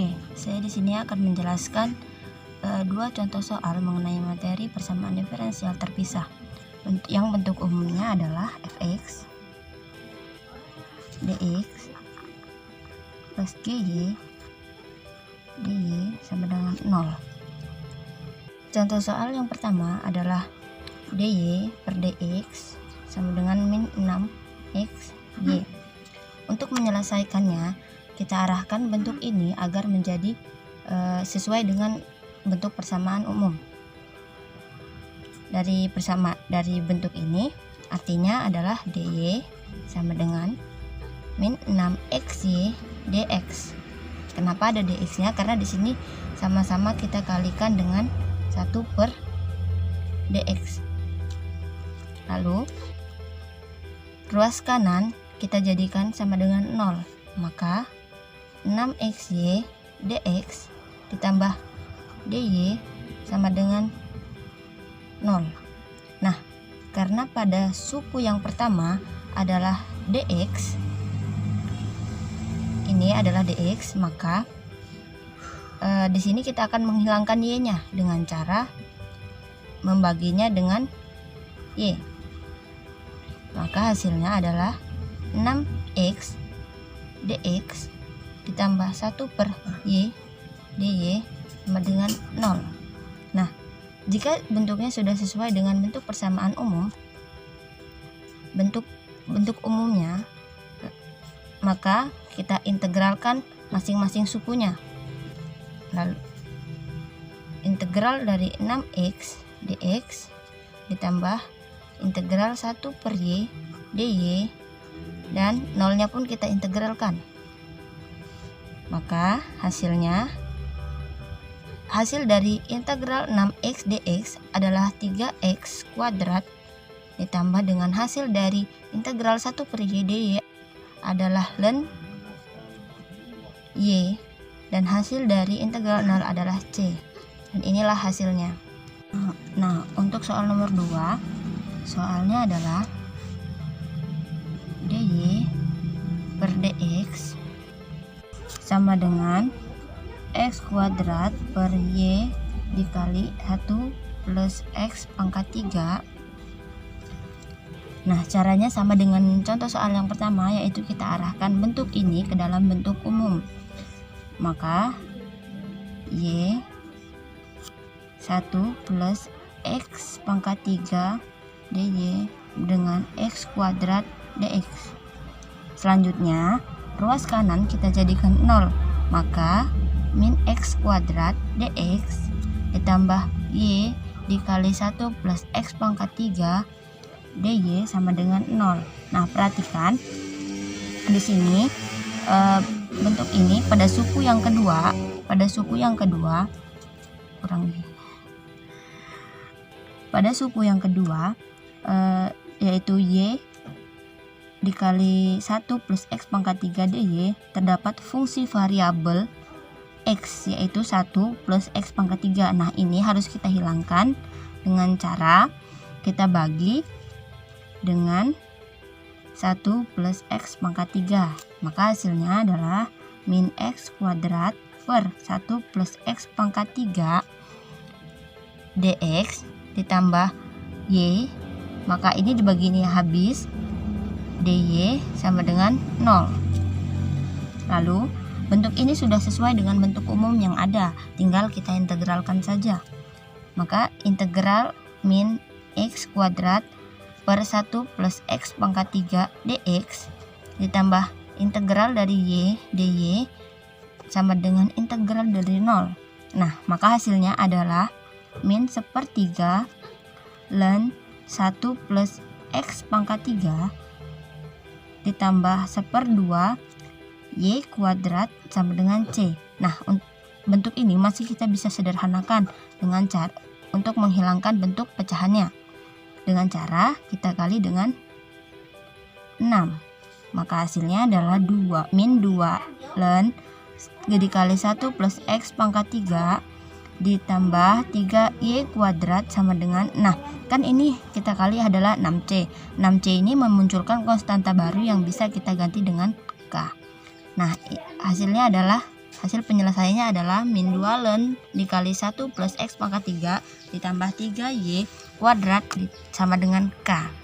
Oke, saya di sini akan menjelaskan dua contoh soal mengenai materi persamaan diferensial terpisah. Yang bentuk umumnya adalah fx dx plus gy dy sama dengan 0. Contoh soal yang pertama adalah dy per dx sama dengan min 6x y. Untuk menyelesaikannya, kita arahkan bentuk ini agar menjadi sesuai dengan bentuk persamaan umum. Dari bentuk ini artinya adalah dy sama dengan min 6xy dx. Kenapa ada dx-nya? Karena di sini sama-sama kita kalikan dengan 1 per dx. Lalu ruas kanan kita jadikan sama dengan 0. Maka 6xy dx ditambah dy sama dengan 0. Nah, karena pada suku yang pertama adalah dx, ini adalah dx, maka di sini kita akan menghilangkan y-nya dengan cara membaginya dengan y. Maka hasilnya adalah 6x dx ditambah 1 per y dy sama dengan 0. Nah, jika bentuknya sudah sesuai dengan bentuk persamaan umum, bentuk umumnya, maka kita integralkan masing-masing sukunya. Lalu integral dari 6x dx ditambah integral 1 per y dy, dan nolnya pun kita integralkan. Maka hasil dari integral 6x dx adalah 3x kuadrat ditambah dengan hasil dari integral 1 per y dy adalah ln y, dan hasil dari integral 0 adalah c. Dan inilah hasilnya. Nah, untuk soal nomor 2, soalnya adalah dy per dx sama dengan x kuadrat per y dikali 1 plus x pangkat 3. Nah, caranya sama dengan contoh soal yang pertama, yaitu kita arahkan bentuk ini ke dalam bentuk umum. Maka y 1 plus x pangkat 3 dy dengan x kuadrat dx. Selanjutnya, ruas kanan kita jadikan 0. Maka min x kuadrat dx ditambah y dikali 1 plus x pangkat 3 dy sama dengan 0. Nah, perhatikan di sini bentuk ini pada suku yang kedua, yaitu y dikali 1 plus x pangkat 3 dy, terdapat fungsi variabel x, yaitu 1 plus x pangkat 3. Nah, ini harus kita hilangkan dengan cara kita bagi dengan 1 plus x pangkat 3. Maka hasilnya adalah min x kuadrat per 1 plus x pangkat 3 dx ditambah y. Maka ini dibagi ini habis, dy sama dengan 0. Lalu bentuk ini sudah sesuai dengan bentuk umum yang ada, tinggal kita integralkan saja. Maka integral min x kuadrat per 1 plus x pangkat 3 dx ditambah integral dari y dy sama dengan integral dari 0. Nah, maka hasilnya adalah min 1/3 ln 1 plus x pangkat 3 ditambah 1/2 y kuadrat sama dengan c. Nah, bentuk ini masih kita bisa sederhanakan dengan cara untuk menghilangkan bentuk pecahannya, dengan cara kita kali dengan 6. Maka hasilnya adalah min 2 ln dikali 1 plus x pangkat 3 ditambah 3y kuadrat sama dengan, nah kan ini kita kali adalah 6c. 6c ini memunculkan konstanta baru yang bisa kita ganti dengan k. Nah, hasilnya adalah Hasil penyelesaiannya adalah min 2 ln dikali 1 plus X pangkat 3 ditambah 3Y kuadrat sama dengan K.